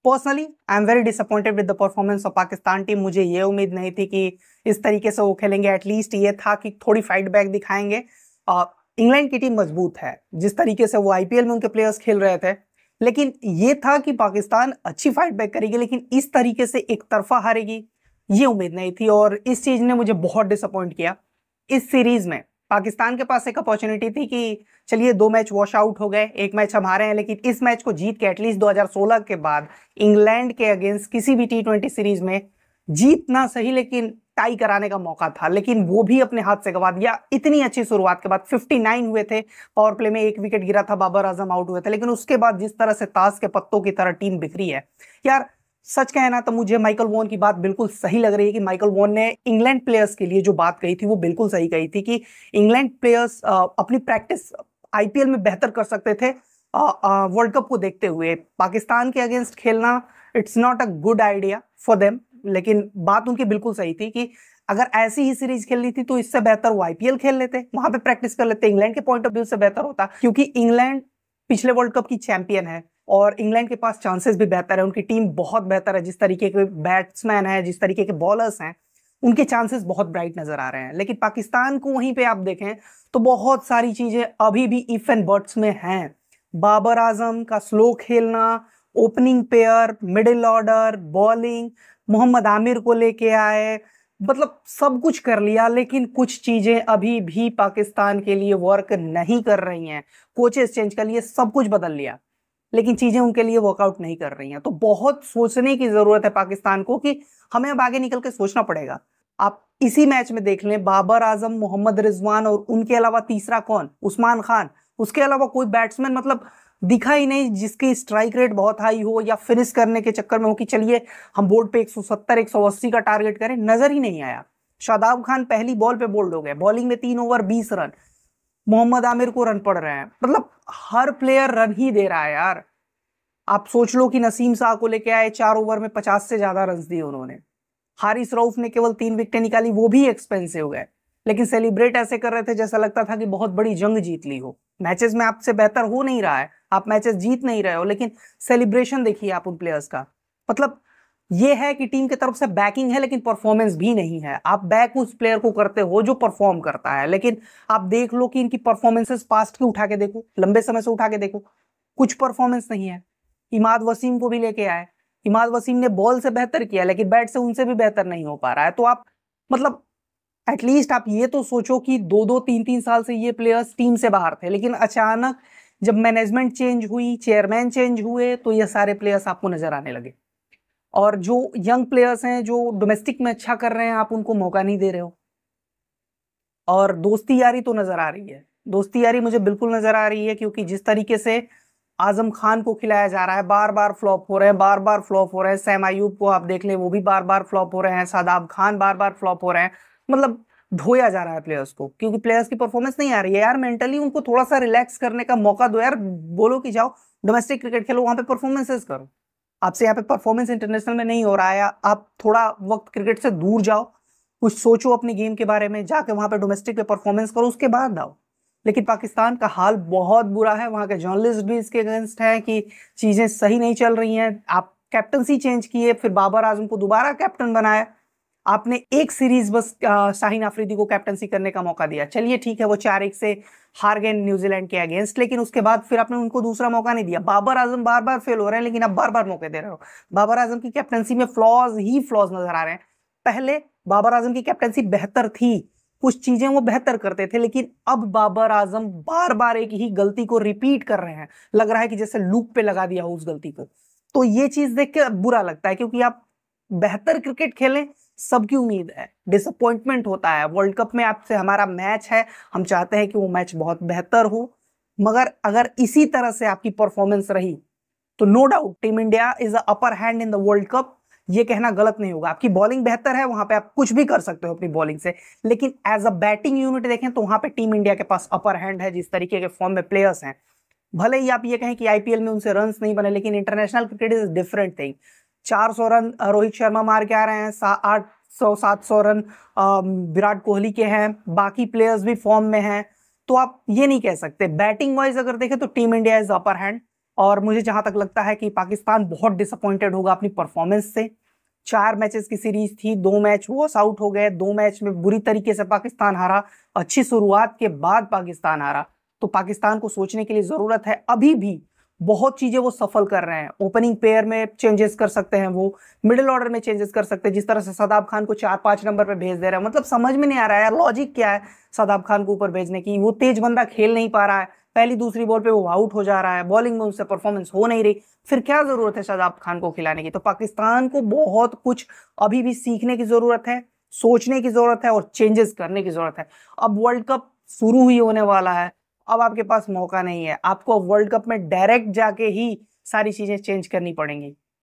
Personally I am very disappointed with the performance of Pakistan team. मुझे ये उम्मीद नहीं थी कि इस तरीके से वो खेलेंगे। एटलीस्ट ये था कि थोड़ी फाइट बैक दिखाएंगे। इंग्लैंड की टीम मजबूत है, जिस तरीके से वो आईपीएल में उनके प्लेयर्स खेल रहे थे, लेकिन ये था कि पाकिस्तान अच्छी फाइट बैक करेगी, लेकिन इस तरीके से एक तरफा हारेगी ये उम्मीद नहीं थी। और इस चीज ने मुझे बहुत डिसअपॉइंट किया। इस सीरीज में पाकिस्तान के पास एक अपॉर्चुनिटी थी कि चलिए 2 मैच वॉश आउट हो गए, 1 मैच हम हारे हैं, लेकिन इस मैच को जीत के एटलीस्ट 2016 के बाद इंग्लैंड के अगेंस्ट किसी भी T20 सीरीज में जीतना सही, लेकिन टाई कराने का मौका था, लेकिन वो भी अपने हाथ से गवा दिया। इतनी अच्छी शुरुआत के बाद 59 हुए थे, पावर प्ले में 1 विकेट गिरा था, बाबर आजम आउट हुए थे, लेकिन उसके बाद जिस तरह से ताश के पत्तों की तरह टीम बिखरी है यार, सच कहना तो मुझे माइकल वॉन की बात बिल्कुल सही लग रही है कि माइकल वॉन ने इंग्लैंड प्लेयर्स के लिए जो बात कही थी वो बिल्कुल सही कही थी कि इंग्लैंड प्लेयर्स अपनी प्रैक्टिस आईपीएल में बेहतर कर सकते थे। वर्ल्ड कप को देखते हुए पाकिस्तान के अगेंस्ट खेलना it's not a good idea for them, लेकिन बात उनकी बिल्कुल सही थी कि अगर ऐसी ही सीरीज खेलनी थी तो इससे बेहतर वो आईपीएल खेल लेते, वहां पे प्रैक्टिस कर लेते। इंग्लैंड के पॉइंट ऑफ व्यू से बेहतर होता, क्योंकि इंग्लैंड पिछले वर्ल्ड कप की चैंपियन है और इंग्लैंड के पास चांसेस भी बेहतर है। उनकी टीम बहुत बेहतर है, जिस तरीके के बैट्समैन है, जिस तरीके के बॉलर्स हैं, उनके चांसेस बहुत ब्राइट नजर आ रहे हैं। लेकिन पाकिस्तान को वहीं पे आप देखें तो बहुत सारी चीजें अभी भी इफ एंड बट्स में हैं। बाबर आजम का स्लो खेलना, opening pair, middle order, bowling, Mohammad Amir को लेके आए, मतलब सब कुछ कर लिया, लेकिन कुछ चीजें अभी भी पाकिस्तान के लिए वर्क नहीं कर रही हैं। कोचेस चेंज कर लिए, सब कुछ बदल लिया, लेकिन चीजें उनके लिए वर्कआउट नहीं कर रही हैं। तो बहुत सोचने की जरूरत है पाकिस्तान को कि हमें अब आगे निकल के सोचना पड़ेगा। आप इसी मैच में देख लें, बाबर आजम, मोहम्मद रिजवान और उनके अलावा तीसरा कौन, उस्मान खान, उसके अलावा कोई बैट्समैन मतलब दिखा ही नहीं जिसकी स्ट्राइक रेट बहुत हाई हो या फिनिश करने के चक्कर में हो कि चलिए हम बोर्ड पे 170 180 का टारगेट करें, नजर ही नहीं आया। शादाब खान पहली बॉल पे बोल्ड हो गए, बॉलिंग में 3 ओवर 20 रन, मोहम्मद आमिर को रन पड़ रहे हैं, मतलब हर प्लेयर रन ही दे रहा है यार। आप सोच लो कि नसीम शाह को लेके आए, 4 ओवर में 50 से ज्यादा रन दिए उन्होंने। हारिस रऊफ ने केवल 3 विकेटें निकाली, वो भी एक्सपेंसिव गए, लेकिन सेलिब्रेट ऐसे कर रहे थे जैसा लगता था कि बहुत बड़ी जंग जीत ली हो। मैचेस में आपसे बेहतर हो नहीं रहा है, आप मैचेस जीत नहीं रहे हो, लेकिन सेलिब्रेशन देखिए आप उन प्लेयर्स का। मतलब ये है कि टीम की तरफ से बैकिंग है, लेकिन परफॉर्मेंस भी नहीं है। आप बैक उस प्लेयर को करते हो जो परफॉर्म करता है, लेकिन आप देख लो कि इनकी परफॉर्मेंसेस पास्ट की उठा के देखो, लंबे समय से उठा के देखो, कुछ परफॉर्मेंस नहीं है। इमाद वसीम को भी लेके आए, इमाद वसीम ने बॉल से बेहतर किया, लेकिन बैट से उनसे भी बेहतर नहीं हो पा रहा है। तो आप मतलब एटलीस्ट आप ये तो सोचो कि 2-2 3-3 साल से ये प्लेयर्स टीम से बाहर थे, लेकिन अचानक जब मैनेजमेंट चेंज हुई, चेयरमैन चेंज हुए, तो ये सारे प्लेयर्स आपको नजर आने लगे। और जो यंग प्लेयर्स हैं जो डोमेस्टिक में अच्छा कर रहे हैं, आप उनको मौका नहीं दे रहे हो। और दोस्ती यारी तो नजर आ रही है, दोस्ती यारी मुझे बिल्कुल नजर आ रही है, क्योंकि जिस तरीके से आजम खान को खिलाया जा रहा है, बार बार फ्लॉप हो रहे हैं, बार बार फ्लॉप हो रहे हैं। सैम अयूब को आप देख लें, वो भी बार बार फ्लॉप हो रहे हैं। शादाब खान बार बार फ्लॉप हो रहे हैं। मतलब धोया जा रहा है प्लेयर्स को, क्योंकि प्लेयर्स की परफॉर्मेंस नहीं आ रही है यार। मेंटली उनको थोड़ा सा रिलैक्स करने का मौका दो यार, बोलो कि जाओ डोमेस्टिक क्रिकेट खेलो, वहां पे परफॉर्मेंसेस करो। आपसे यहाँ पे परफॉर्मेंस इंटरनेशनल में नहीं हो रहा है, आप थोड़ा वक्त क्रिकेट से दूर जाओ, कुछ सोचो अपनी गेम के बारे में, जाके वहां पे डोमेस्टिक पे परफॉर्मेंस करो, उसके बाद आओ। लेकिन पाकिस्तान का हाल बहुत बुरा है, वहां के जर्नलिस्ट भी इसके अगेंस्ट हैं कि चीजें सही नहीं चल रही हैं। आप कैप्टनसी चेंज किए, फिर बाबर आजम को दोबारा कैप्टन बनाया, आपने एक सीरीज बस शाहीन अफरीदी को कैप्टनसी करने का मौका दिया। चलिए ठीक है, वो 4-1 से हार गए न्यूजीलैंड के अगेंस्ट, लेकिन उसके बाद फिर आपने उनको दूसरा मौका नहीं दिया। बाबर आजम बार बार फेल हो रहे हैं, लेकिन आप बार बार मौके दे रहे हो। बाबर आजम की कैप्टनसी में फ्लॉज ही फ्लॉज नजर आ रहे हैं। पहले बाबर आजम की कैप्टनसी बेहतर थी, कुछ चीजें वो बेहतर करते थे, लेकिन अब बाबर आजम बार बार एक ही गलती को रिपीट कर रहे हैं, लग रहा है कि जैसे लूप पे लगा दिया हो उस गलती को। तो ये चीज देख के बुरा लगता है, क्योंकि आप बेहतर क्रिकेट खेलें, सबकी उम्मीद है, डिसअपॉइंटमेंट होता है। वर्ल्ड कप में आपसे हमारा मैच है, हम चाहते हैं कि वो मैच बहुत बेहतर हो, मगर अगर इसी तरह से आपकी परफॉर्मेंस रही तो no doubt team India is upper hand in the world cup. ये कहना गलत नहीं होगा। आपकी बॉलिंग बेहतर है, वहां पे आप कुछ भी कर सकते हो अपनी बॉलिंग से, लेकिन एज अ बैटिंग यूनिट देखें तो वहां पे टीम इंडिया के पास अपर हैंड है, जिस तरीके के फॉर्म में प्लेयर्स हैं। भले ही आप ये कहें कि आईपीएल में उनसे रन्स नहीं बने, लेकिन international cricket is different thing. 400 run Rohit Sharma मार के आ रहे हैं, 800-700 रन विराट कोहली के हैं, बाकी प्लेयर्स भी फॉर्म में हैं। तो आप ये नहीं कह सकते। बैटिंग वाइज अगर देखें तो team India is upper hand, और मुझे जहां तक लगता है कि पाकिस्तान बहुत डिसअपॉइंटेड होगा अपनी परफॉर्मेंस से। 4 मैचेस की सीरीज थी, 2 मैच वॉश आउट हो गए, 2 मैच में बुरी तरीके से पाकिस्तान हारा, अच्छी शुरुआत के बाद पाकिस्तान हारा। तो पाकिस्तान को सोचने के लिए जरूरत है, अभी भी बहुत चीजें वो सफल कर रहे हैं। ओपनिंग पेयर में चेंजेस कर सकते हैं, वो मिडिल ऑर्डर में चेंजेस कर सकते हैं। जिस तरह से शादाब खान को 4-5 नंबर पे भेज दे रहे हैं, मतलब समझ में नहीं आ रहा है यार, लॉजिक क्या है शादाब खान को ऊपर भेजने की। वो तेज बंदा खेल नहीं पा रहा है, पहली दूसरी बॉल पे वो आउट हो जा रहा है, बॉलिंग में उससे परफॉर्मेंस हो नहीं रही, फिर क्या जरूरत है शादाब खान को खिलाने की। तो पाकिस्तान को बहुत कुछ अभी भी सीखने की जरूरत है, सोचने की जरूरत है और चेंजेस करने की जरूरत है। अब वर्ल्ड कप शुरू ही होने वाला है, अब आपके पास मौका नहीं है, आपको वर्ल्ड कप में डायरेक्ट जाके ही सारी चीजें चेंज करनी पड़ेंगी।